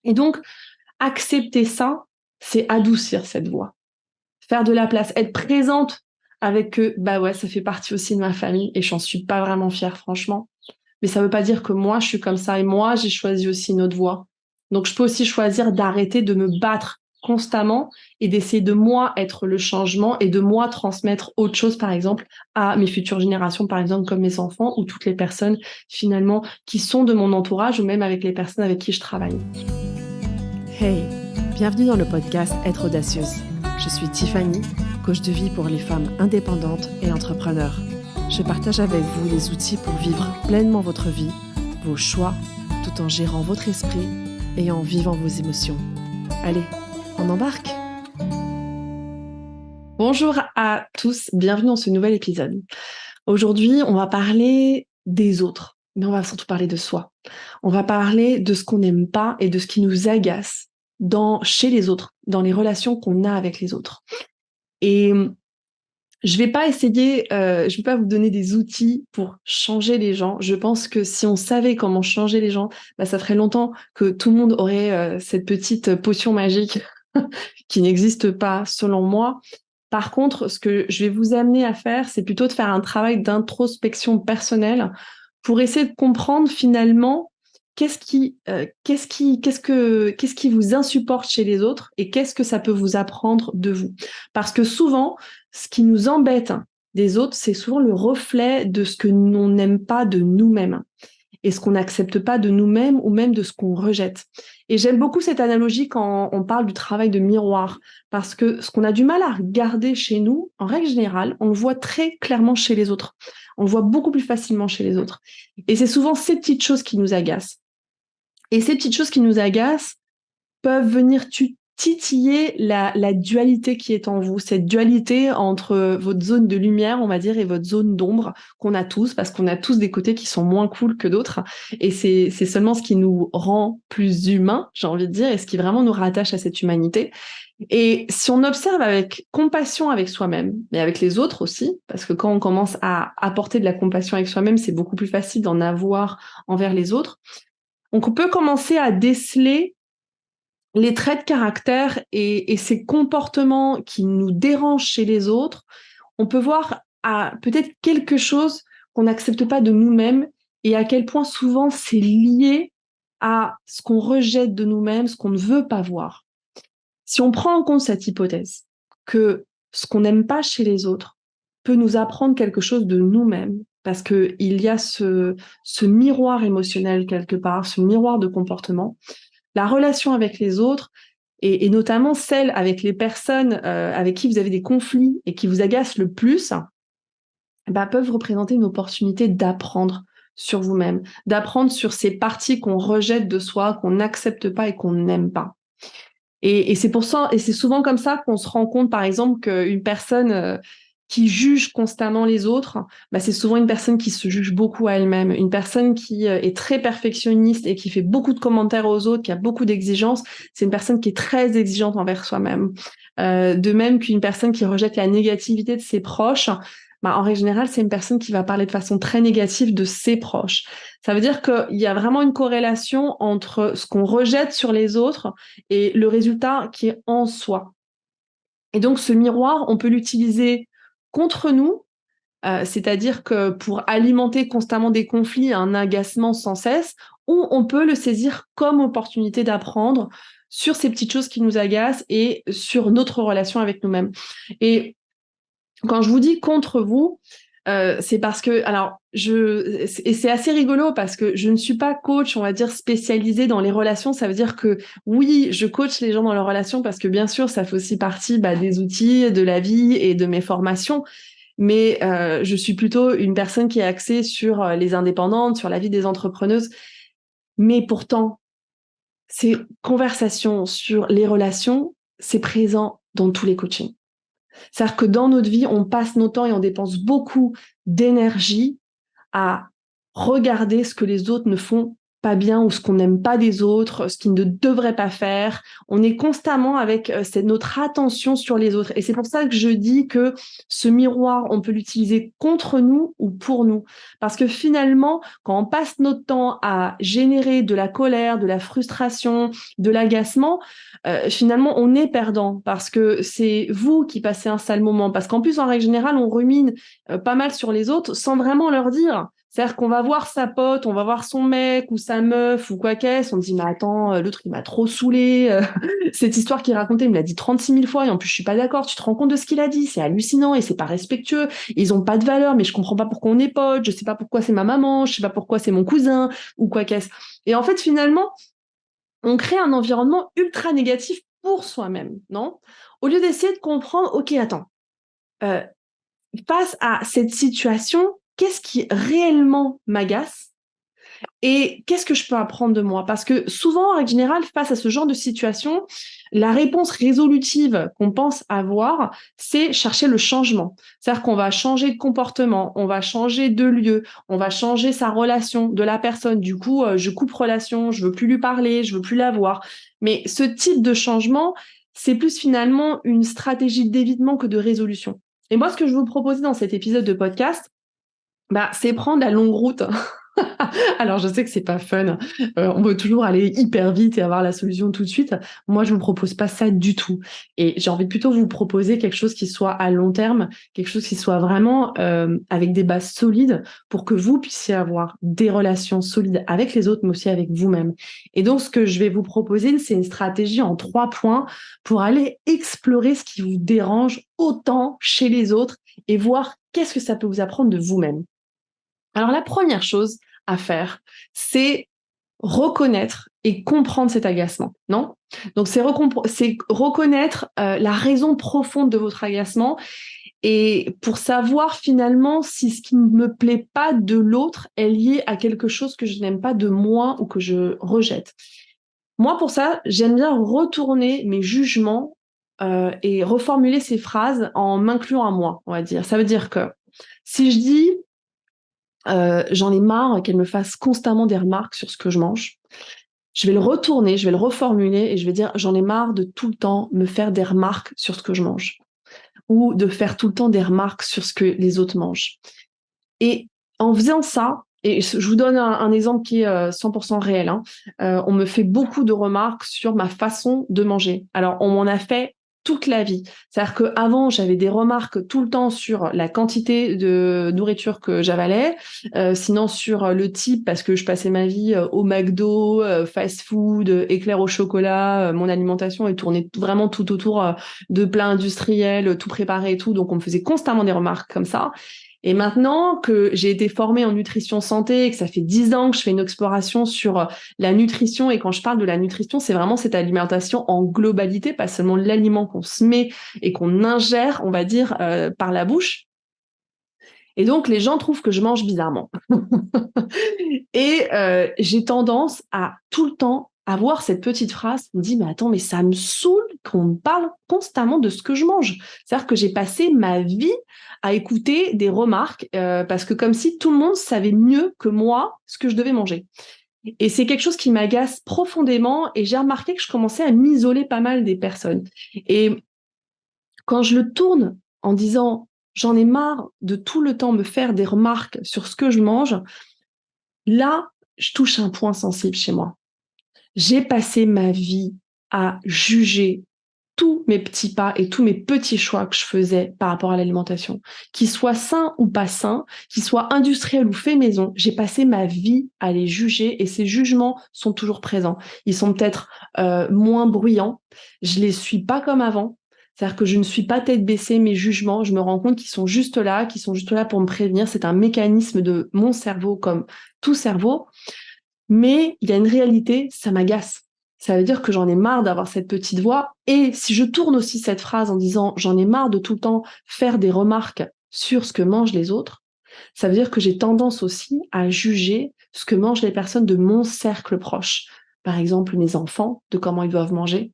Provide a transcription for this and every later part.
Et donc, accepter ça, c'est adoucir cette voix. Faire de la place, être présente avec que, bah ouais, ça fait partie aussi de ma famille et j'en suis pas vraiment fière, franchement. Mais ça veut pas dire que moi, je suis comme ça et moi, j'ai choisi aussi une autre voie. Donc, je peux aussi choisir d'arrêter de me battre constamment et d'essayer de moi être le changement et de moi transmettre autre chose, par exemple, à mes futures générations, par exemple, comme mes enfants ou toutes les personnes, finalement, qui sont de mon entourage ou même avec les personnes avec qui je travaille. Hey, bienvenue dans le podcast Être audacieuse. Je suis Tiffany, coach de vie pour les femmes indépendantes et entrepreneurs. Je partage avec vous les outils pour vivre pleinement votre vie, vos choix, tout en gérant votre esprit et en vivant vos émotions. Allez, on embarque! Bonjour à tous, bienvenue dans ce nouvel épisode. Aujourd'hui, on va parler des autres, mais on va surtout parler de soi. On va parler de ce qu'on n'aime pas et de ce qui nous agace chez les autres, dans les relations qu'on a avec les autres. Et je vais pas vous donner des outils pour changer les gens. Je pense que si on savait comment changer les gens, ça ferait longtemps que tout le monde aurait cette petite potion magique qui n'existe pas selon moi. Par contre, ce que je vais vous amener à faire, c'est plutôt de faire un travail d'introspection personnelle pour essayer de comprendre finalement qu'est-ce qui vous insupporte chez les autres et qu'est-ce que ça peut vous apprendre de vous. Parce que souvent, ce qui nous embête des autres, c'est souvent le reflet de ce que l'on n'aime pas de nous-mêmes et ce qu'on n'accepte pas de nous-mêmes ou même de ce qu'on rejette. Et j'aime beaucoup cette analogie quand on parle du travail de miroir, parce que ce qu'on a du mal à regarder chez nous, en règle générale, on le voit très clairement chez les autres. On le voit beaucoup plus facilement chez les autres. Et c'est souvent ces petites choses qui nous agacent. Et ces petites choses qui nous agacent peuvent venir titiller la dualité qui est en vous, cette dualité entre votre zone de lumière, on va dire, et votre zone d'ombre qu'on a tous, parce qu'on a tous des côtés qui sont moins cool que d'autres. Et c'est seulement ce qui nous rend plus humains, j'ai envie de dire, et ce qui vraiment nous rattache à cette humanité. Et si on observe avec compassion avec soi-même, mais avec les autres aussi, parce que quand on commence à apporter de la compassion avec soi-même, c'est beaucoup plus facile d'en avoir envers les autres. Donc on peut commencer à déceler les traits de caractère et ces comportements qui nous dérangent chez les autres. On peut voir peut-être quelque chose qu'on n'accepte pas de nous-mêmes et à quel point souvent c'est lié à ce qu'on rejette de nous-mêmes, ce qu'on ne veut pas voir. Si on prend en compte cette hypothèse que ce qu'on n'aime pas chez les autres peut nous apprendre quelque chose de nous-mêmes, parce qu'il y a ce miroir émotionnel quelque part, ce miroir de comportement, la relation avec les autres, et notamment celle avec les personnes avec qui vous avez des conflits et qui vous agacent le plus, peuvent représenter une opportunité d'apprendre sur vous-même, d'apprendre sur ces parties qu'on rejette de soi, qu'on n'accepte pas et qu'on n'aime pas. Et c'est pour ça, et c'est souvent comme ça qu'on se rend compte, par exemple, qu'une personne qui juge constamment les autres, c'est souvent une personne qui se juge beaucoup à elle-même, une personne qui est très perfectionniste et qui fait beaucoup de commentaires aux autres, qui a beaucoup d'exigences. C'est une personne qui est très exigeante envers soi-même. De même qu'une personne qui rejette la négativité de ses proches, en règle générale, c'est une personne qui va parler de façon très négative de ses proches. Ça veut dire qu'il y a vraiment une corrélation entre ce qu'on rejette sur les autres et le résultat qui est en soi. Et donc, ce miroir, on peut l'utiliser contre nous, c'est-à-dire que pour alimenter constamment des conflits, un agacement sans cesse, ou on peut le saisir comme opportunité d'apprendre sur ces petites choses qui nous agacent et sur notre relation avec nous-mêmes. Et quand je vous dis contre vous, c'est parce que, et c'est assez rigolo parce que je ne suis pas coach, on va dire, spécialisée dans les relations. Ça veut dire que oui, je coach les gens dans leurs relations parce que bien sûr, ça fait aussi partie des outils de la vie et de mes formations. Mais je suis plutôt une personne qui est axée sur les indépendantes, sur la vie des entrepreneuses. Mais pourtant, ces conversations sur les relations, c'est présent dans tous les coachings. C'est-à-dire que dans notre vie, on passe nos temps et on dépense beaucoup d'énergie à regarder ce que les autres ne font pas bien ou ce qu'on n'aime pas des autres, ce qu'ils ne devraient pas faire. On est constamment avec notre attention sur les autres. Et c'est pour ça que je dis que ce miroir, on peut l'utiliser contre nous ou pour nous. Parce que finalement, quand on passe notre temps à générer de la colère, de la frustration, de l'agacement, finalement, on est perdant parce que c'est vous qui passez un sale moment. Parce qu'en plus, en règle générale, on rumine pas mal sur les autres sans vraiment leur dire. C'est-à-dire qu'on va voir sa pote, on va voir son mec ou sa meuf ou quoi qu'est-ce, on dit mais attends, l'autre il m'a trop saoulé, cette histoire qu'il racontait, il me l'a dit 36 000 fois et en plus je suis pas d'accord, tu te rends compte de ce qu'il a dit, c'est hallucinant et c'est pas respectueux, ils ont pas de valeur mais je comprends pas pourquoi on est potes, je sais pas pourquoi c'est ma maman, je sais pas pourquoi c'est mon cousin ou quoi qu'est-ce. Et en fait finalement, on crée un environnement ultra négatif pour soi-même, non? Au lieu d'essayer de comprendre, ok attends, euh, face à cette situation, qu'est-ce qui réellement m'agace et qu'est-ce que je peux apprendre de moi? Parce que souvent, en règle générale, face à ce genre de situation, la réponse résolutive qu'on pense avoir, c'est chercher le changement. C'est-à-dire qu'on va changer de comportement, on va changer de lieu, on va changer sa relation de la personne. Du coup, je coupe relation, je veux plus lui parler, je veux plus la voir. Mais ce type de changement, c'est plus finalement une stratégie d'évitement que de résolution. Et moi, ce que je vous propose dans cet épisode de podcast, c'est prendre la longue route. Alors, je sais que c'est pas fun. On veut toujours aller hyper vite et avoir la solution tout de suite. Moi, je vous propose pas ça du tout. Et j'ai envie de plutôt vous proposer quelque chose qui soit à long terme, quelque chose qui soit vraiment avec des bases solides pour que vous puissiez avoir des relations solides avec les autres, mais aussi avec vous-même. Et donc, ce que je vais vous proposer, c'est une stratégie en 3 points pour aller explorer ce qui vous dérange autant chez les autres et voir qu'est-ce que ça peut vous apprendre de vous-même. Alors, la première chose à faire, c'est reconnaître et comprendre cet agacement, non? Donc, c'est reconnaître la raison profonde de votre agacement et pour savoir finalement si ce qui ne me plaît pas de l'autre est lié à quelque chose que je n'aime pas de moi ou que je rejette. Moi, pour ça, j'aime bien retourner mes jugements et reformuler ces phrases en m'incluant à moi, on va dire. Ça veut dire que si je dis j'en ai marre qu'elle me fasse constamment des remarques sur ce que je mange. Je vais le retourner, je vais le reformuler et je vais dire j'en ai marre de tout le temps me faire des remarques sur ce que je mange ou de faire tout le temps des remarques sur ce que les autres mangent. Et en faisant ça, et je vous donne un exemple qui est 100% réel, hein, on me fait beaucoup de remarques sur ma façon de manger. Alors, on m'en a fait toute la vie. C'est-à-dire qu'avant, j'avais des remarques tout le temps sur la quantité de nourriture que j'avalais, sinon sur le type, parce que je passais ma vie au McDo, fast-food, éclairs au chocolat, mon alimentation est tournée vraiment tout autour de plats industriels, tout préparé et tout, donc on me faisait constamment des remarques comme ça. Et maintenant que j'ai été formée en nutrition santé et que ça fait 10 ans que je fais une exploration sur la nutrition, et quand je parle de la nutrition, c'est vraiment cette alimentation en globalité, pas seulement l'aliment qu'on se met et qu'on ingère, on va dire, par la bouche. Et donc, les gens trouvent que je mange bizarrement. Et j'ai tendance à tout le temps avoir cette petite phrase qui me dit « Mais attends, mais ça me saoule qu'on me parle constamment de ce que je mange. » C'est-à-dire que j'ai passé ma vie à écouter des remarques parce que comme si tout le monde savait mieux que moi ce que je devais manger. Et c'est quelque chose qui m'agace profondément et j'ai remarqué que je commençais à m'isoler pas mal des personnes. Et quand je le tourne en disant « J'en ai marre de tout le temps me faire des remarques sur ce que je mange », là, je touche un point sensible chez moi. J'ai passé ma vie à juger tous mes petits pas et tous mes petits choix que je faisais par rapport à l'alimentation, qu'ils soient sains ou pas sains, qu'ils soient industriels ou faits maison. J'ai passé ma vie à les juger et ces jugements sont toujours présents. Ils sont peut-être moins bruyants. Je les suis pas comme avant. C'est-à-dire que je ne suis pas tête baissée mes jugements. Je me rends compte qu'ils sont juste là pour me prévenir. C'est un mécanisme de mon cerveau comme tout cerveau. Mais il y a une réalité, ça m'agace. Ça veut dire que j'en ai marre d'avoir cette petite voix. Et si je tourne aussi cette phrase en disant « j'en ai marre de tout le temps faire des remarques sur ce que mangent les autres », ça veut dire que j'ai tendance aussi à juger ce que mangent les personnes de mon cercle proche. Par exemple, mes enfants, de comment ils doivent manger.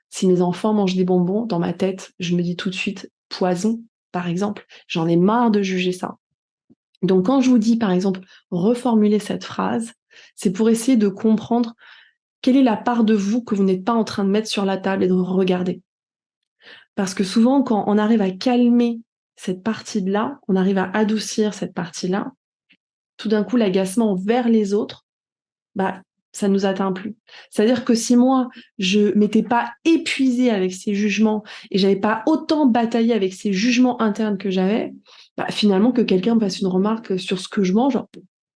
Si mes enfants mangent des bonbons, dans ma tête, je me dis tout de suite « poison », par exemple. J'en ai marre de juger ça. Donc quand je vous dis, par exemple, reformuler cette phrase, C'est pour essayer de comprendre quelle est la part de vous que vous n'êtes pas en train de mettre sur la table et de regarder. Parce que souvent, quand on arrive à calmer cette partie-là, on arrive à adoucir cette partie-là, tout d'un coup, l'agacement vers les autres, bah, ça nous atteint plus. C'est-à-dire que si moi, je m'étais pas épuisée avec ces jugements et j'avais pas autant bataillé avec ces jugements internes que j'avais, bah, finalement, que quelqu'un me fasse une remarque sur ce que je mange,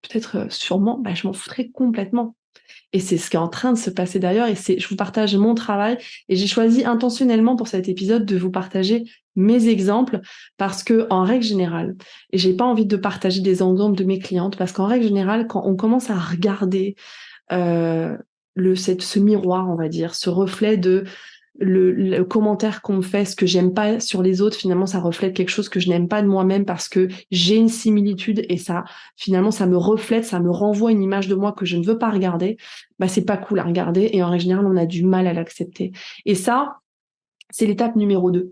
peut-être sûrement, bah, je m'en foutrais complètement. Et c'est ce qui est en train de se passer d'ailleurs. Et je vous partage mon travail. Et j'ai choisi intentionnellement pour cet épisode de vous partager mes exemples parce que, en règle générale, et j'ai pas envie de partager des exemples de mes clientes parce qu'en règle générale, quand on commence à regarder euh, ce miroir, on va dire, ce reflet de le commentaire qu'on me fait, ce que j'aime pas sur les autres, finalement, ça reflète quelque chose que je n'aime pas de moi-même parce que j'ai une similitude et ça, finalement, ça me reflète, ça me renvoie une image de moi que je ne veux pas regarder. Bah, c'est pas cool à regarder et en règle générale, on a du mal à l'accepter. Et ça, c'est l'étape numéro 2.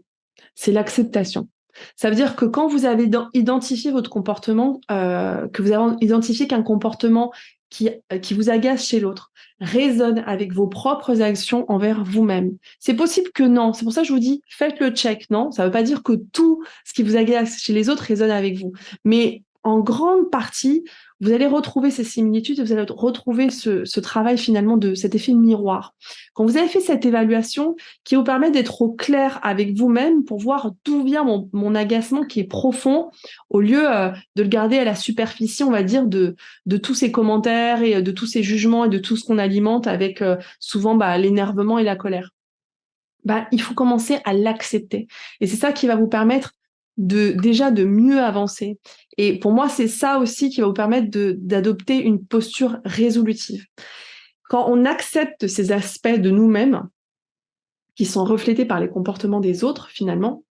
C'est l'acceptation. Ça veut dire que quand vous avez identifié votre comportement, que vous avez identifié qu'un comportement qui vous agace chez l'autre résonne avec vos propres actions envers vous-même. C'est possible que non. C'est pour ça que je vous dis, faites le check. Non, ça ne veut pas dire que tout ce qui vous agace chez les autres résonne avec vous. Mais en grande partie, vous allez retrouver ces similitudes et vous allez retrouver ce travail finalement de cet effet miroir. Quand vous avez fait cette évaluation qui vous permet d'être au clair avec vous-même pour voir d'où vient mon agacement qui est profond au lieu de le garder à la superficie, on va dire, de tous ces commentaires et de tous ces jugements et de tout ce qu'on alimente avec souvent l'énervement et la colère. Il faut commencer à l'accepter. Et c'est ça qui va vous permettre déjà de mieux avancer. Et pour moi, c'est ça aussi qui va vous permettre d'adopter une posture résolutive. Quand on accepte ces aspects de nous-mêmes, qui sont reflétés par les comportements des autres, finalement,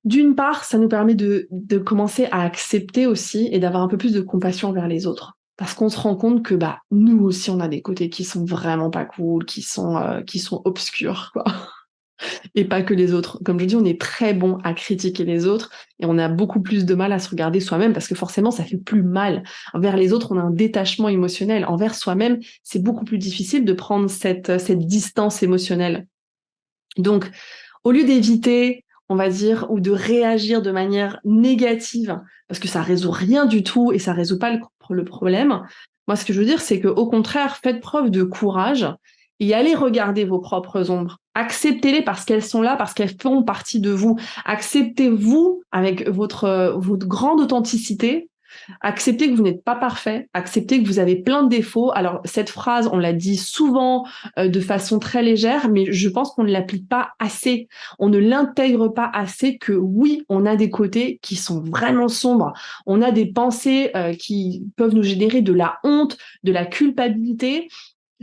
d'une part, ça nous permet de commencer à accepter aussi et d'avoir un peu plus de compassion envers les autres. Parce qu'on se rend compte que nous aussi, on a des côtés qui sont vraiment pas cool, qui sont obscurs, quoi. Et pas que les autres. Comme je dis, on est très bon à critiquer les autres et on a beaucoup plus de mal à se regarder soi-même parce que forcément, ça fait plus mal. Envers les autres, on a un détachement émotionnel. Envers soi-même, c'est beaucoup plus difficile de prendre cette distance émotionnelle. Donc, au lieu d'éviter, on va dire, ou de réagir de manière négative, parce que ça résout rien du tout et ça résout pas le problème, moi, ce que je veux dire, c'est que au contraire, faites preuve de courage et allez regarder vos propres ombres. Acceptez-les parce qu'elles sont là, parce qu'elles font partie de vous. Acceptez-vous avec votre grande authenticité. Acceptez que vous n'êtes pas parfait, acceptez que vous avez plein de défauts. Alors, cette phrase, on l'a dit souvent de façon très légère, mais je pense qu'on ne l'applique pas assez. On ne l'intègre pas assez que oui, on a des côtés qui sont vraiment sombres. On a des pensées qui peuvent nous générer de la honte, de la culpabilité.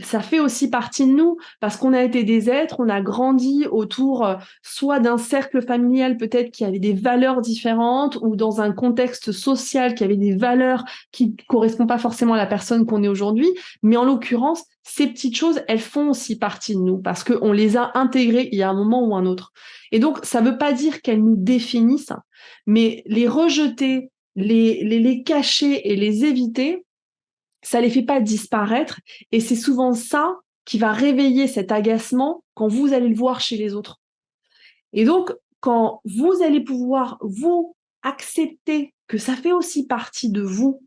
Ça fait aussi partie de nous parce qu'on a été des êtres, on a grandi autour soit d'un cercle familial peut-être qui avait des valeurs différentes ou dans un contexte social qui avait des valeurs qui ne correspondent pas forcément à la personne qu'on est aujourd'hui. Mais en l'occurrence, ces petites choses, elles font aussi partie de nous parce qu'on les a intégrées il y a un moment ou un autre. Et donc, ça ne veut pas dire qu'elles nous définissent, mais les rejeter, les cacher et les éviter, ça les fait pas disparaître et c'est souvent ça qui va réveiller cet agacement quand vous allez le voir chez les autres. Et donc, quand vous allez pouvoir vous accepter que ça fait aussi partie de vous,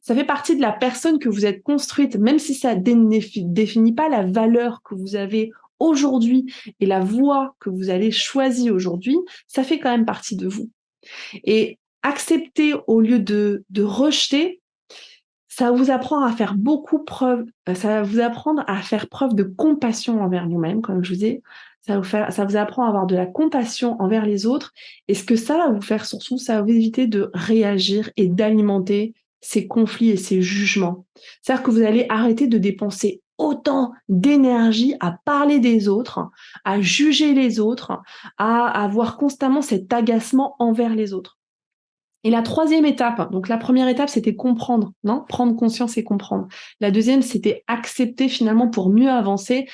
ça fait partie de la personne que vous êtes construite, même si ça définit pas la valeur que vous avez aujourd'hui et la voie que vous allez choisir aujourd'hui, ça fait quand même partie de vous. Et accepter au lieu de rejeter, ça va vous apprendre à faire ça va vous apprendre à faire preuve de compassion envers vous-même, comme je vous dis. Ça vous apprend à avoir de la compassion envers les autres. Et ce que ça va vous faire surtout, ça va vous éviter de réagir et d'alimenter ces conflits et ces jugements. C'est-à-dire que vous allez arrêter de dépenser autant d'énergie à parler des autres, à juger les autres, à avoir constamment cet agacement envers les autres. Et la troisième étape, donc la première étape, c'était comprendre, non? Prendre conscience et comprendre. La deuxième, c'était accepter finalement pour mieux avancer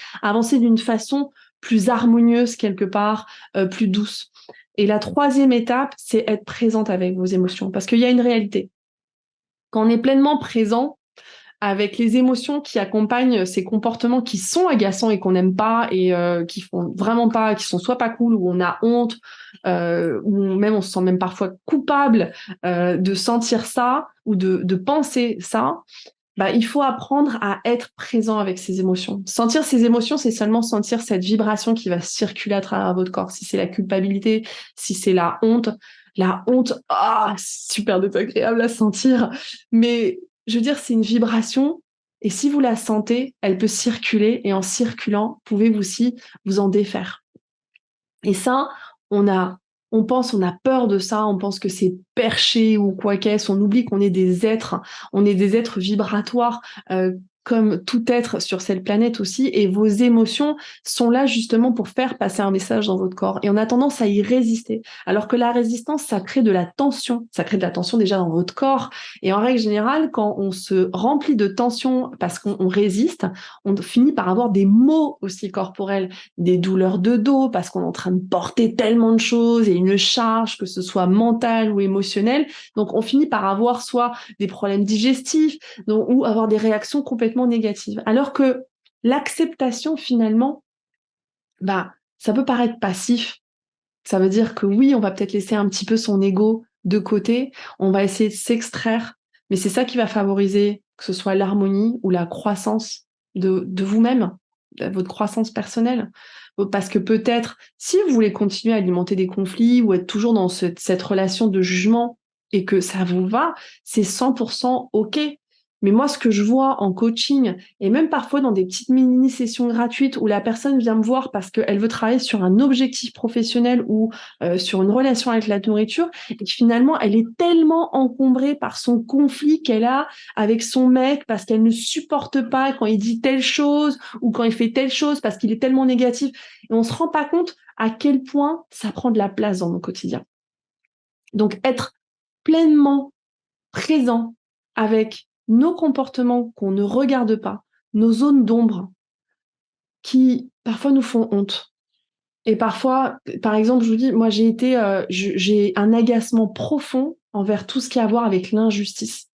d'une façon plus harmonieuse quelque part, plus douce. Et la troisième étape, c'est être présente avec vos émotions, parce qu'il y a une réalité. Quand on est pleinement présent avec les émotions qui accompagnent ces comportements qui sont agaçants et qu'on n'aime pas et qui font vraiment pas, qui sont soit pas cool, où on a honte, ou même on se sent même parfois coupable de sentir ça ou de penser ça. Bah, il faut apprendre à être présent avec ses émotions. Sentir ses émotions, c'est seulement sentir cette vibration qui va circuler à travers votre corps. Si c'est la culpabilité, si c'est la honte, c'est super désagréable à sentir. Mais je veux dire, c'est une vibration. Et si vous la sentez, elle peut circuler. Et en circulant, vous pouvez aussi vous en défaire. Et ça, on a peur de ça, on pense que c'est perché ou quoi qu'est-ce, on oublie qu'on est des êtres, vibratoires, comme tout être sur cette planète aussi, et vos émotions sont là justement pour faire passer un message dans votre corps. Et on a tendance à y résister, alors que la résistance, ça crée de la tension déjà dans votre corps. Et en règle générale, quand on se remplit de tension parce qu'on résiste, on finit par avoir des maux aussi corporels, des douleurs de dos parce qu'on est en train de porter tellement de choses et une charge, que ce soit mentale ou émotionnelle. Donc, on finit par avoir soit des problèmes digestifs ou avoir des réactions complètement négatives. Alors que l'acceptation, finalement, ça peut paraître passif. Ça veut dire que oui, on va peut-être laisser un petit peu son ego de côté, on va essayer de s'extraire, mais c'est ça qui va favoriser que ce soit l'harmonie ou la croissance de vous-même, votre croissance personnelle. Parce que peut-être, si vous voulez continuer à alimenter des conflits ou être toujours dans cette relation de jugement et que ça vous va, c'est 100% OK. Mais moi, ce que je vois en coaching et même parfois dans des petites mini-sessions gratuites où la personne vient me voir parce qu'elle veut travailler sur un objectif professionnel ou sur une relation avec la nourriture et que finalement, elle est tellement encombrée par son conflit qu'elle a avec son mec parce qu'elle ne supporte pas quand il dit telle chose ou quand il fait telle chose parce qu'il est tellement négatif. Et on ne se rend pas compte à quel point ça prend de la place dans nos quotidiens. Donc, être pleinement présent avec nos comportements qu'on ne regarde pas, nos zones d'ombre qui parfois nous font honte. Et parfois, par exemple, je vous dis, moi j'ai un agacement profond envers tout ce qui a à voir avec l'injustice.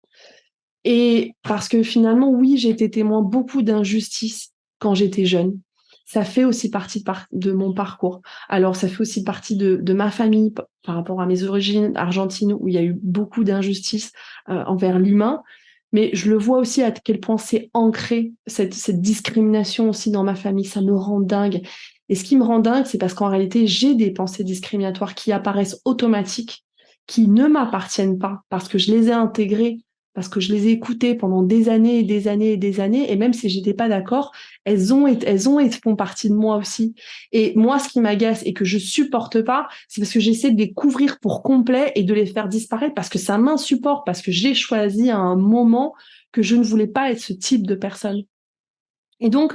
Et parce que finalement, oui, j'ai été témoin beaucoup d'injustices quand j'étais jeune. Ça fait aussi partie de mon parcours. Alors, ça fait aussi partie de ma famille par rapport à mes origines argentines où il y a eu beaucoup d'injustices envers l'humain. Mais je le vois aussi à quel point c'est ancré, cette discrimination aussi dans ma famille. Ça me rend dingue. Et ce qui me rend dingue, c'est parce qu'en réalité, j'ai des pensées discriminatoires qui apparaissent automatiques, qui ne m'appartiennent pas parce que je les ai intégrées, parce que je les ai écoutées pendant des années et des années et des années, et même si j'étais pas d'accord, elles font partie de moi aussi. Et moi, ce qui m'agace et que je supporte pas, c'est parce que j'essaie de les couvrir pour complet et de les faire disparaître parce que ça m'insupporte, parce que j'ai choisi à un moment que je ne voulais pas être ce type de personne. Et donc,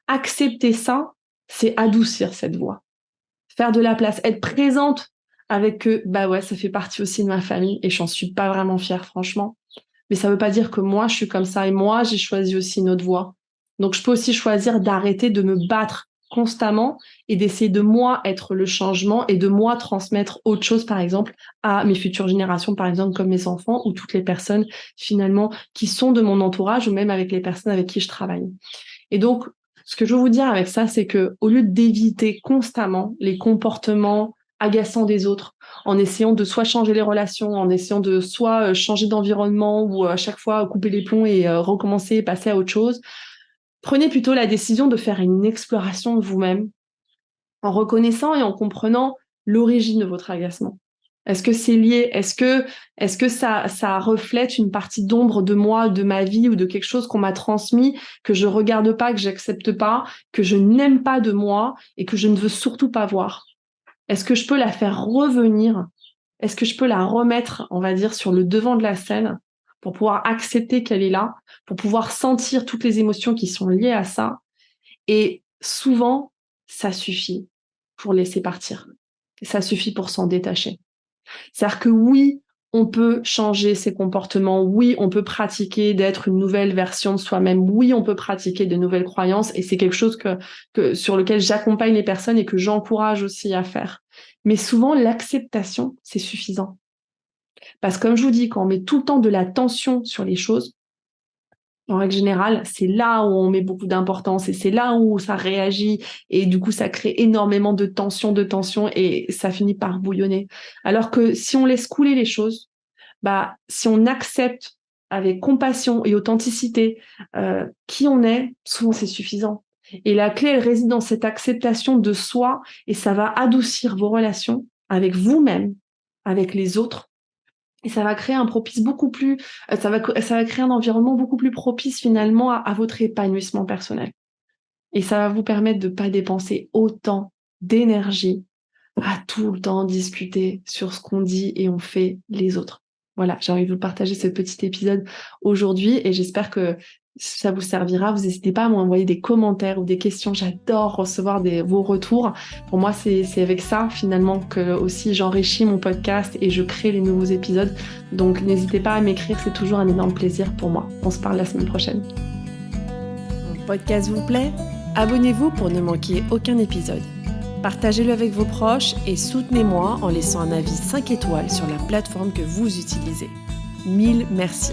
accepter ça, c'est adoucir cette voix. Faire de la place, être présente avec que, ça fait partie aussi de ma famille et j'en suis pas vraiment fière, franchement. Mais ça veut pas dire que moi, je suis comme ça et moi, j'ai choisi aussi une autre voie. Donc, je peux aussi choisir d'arrêter de me battre constamment et d'essayer de moi être le changement et de moi transmettre autre chose, par exemple, à mes futures générations, par exemple, comme mes enfants ou toutes les personnes, finalement, qui sont de mon entourage ou même avec les personnes avec qui je travaille. Et donc, ce que je veux vous dire avec ça, c'est que au lieu d'éviter constamment les comportements agaçants des autres, en essayant de soit changer les relations, en essayant de soit changer d'environnement ou à chaque fois couper les plombs et recommencer et passer à autre chose, prenez plutôt la décision de faire une exploration de vous-même en reconnaissant et en comprenant l'origine de votre agacement. Est-ce que c'est lié? Est-ce que ça reflète une partie d'ombre de moi, de ma vie ou de quelque chose qu'on m'a transmis, que je regarde pas, que j'accepte pas, que je n'aime pas de moi et que je ne veux surtout pas voir? Est-ce que je peux la faire revenir? Est-ce que je peux la remettre, on va dire, sur le devant de la scène pour pouvoir accepter qu'elle est là, pour pouvoir sentir toutes les émotions qui sont liées à ça? Et souvent, ça suffit pour laisser partir. Ça suffit pour s'en détacher. C'est-à-dire que oui, on peut changer ses comportements, oui, on peut pratiquer d'être une nouvelle version de soi-même, oui, on peut pratiquer de nouvelles croyances et c'est quelque chose sur lequel j'accompagne les personnes et que j'encourage aussi à faire. Mais souvent, l'acceptation, c'est suffisant. Parce que comme je vous dis, quand on met tout le temps de la tension sur les choses, En règle générale, c'est là où on met beaucoup d'importance et c'est là où ça réagit et du coup, ça crée énormément de tension et ça finit par bouillonner. Alors que si on laisse couler les choses, si on accepte avec compassion et authenticité qui on est, souvent c'est suffisant. Et la clé, elle réside dans cette acceptation de soi et ça va adoucir vos relations avec vous-même, avec les autres. Et ça va créer un propice beaucoup plus, ça va créer un environnement beaucoup plus propice finalement à votre épanouissement personnel. Et ça va vous permettre de pas dépenser autant d'énergie à tout le temps discuter sur ce qu'on dit et on fait les autres. Voilà, j'ai envie de vous partager ce petit épisode aujourd'hui et j'espère que ça vous servira. Vous n'hésitez pas à m'envoyer des commentaires ou des questions. J'adore recevoir vos retours. Pour moi, c'est avec ça finalement que aussi j'enrichis mon podcast et je crée les nouveaux épisodes. Donc n'hésitez pas à m'écrire, c'est toujours un énorme plaisir pour moi. On se parle la semaine prochaine. Mon podcast vous plaît ? Abonnez-vous pour ne manquer aucun épisode. Partagez-le avec vos proches et soutenez-moi en laissant un avis 5 étoiles sur la plateforme que vous utilisez. 1000 merci.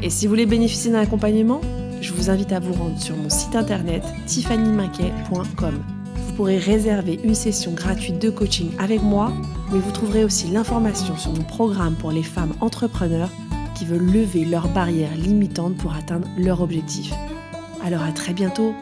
Et si vous voulez bénéficier d'un accompagnement, je vous invite à vous rendre sur mon site internet tiffanyminquet.com. Vous pourrez réserver une session gratuite de coaching avec moi, mais vous trouverez aussi l'information sur mon programme pour les femmes entrepreneurs qui veulent lever leurs barrières limitantes pour atteindre leur objectif. Alors à très bientôt.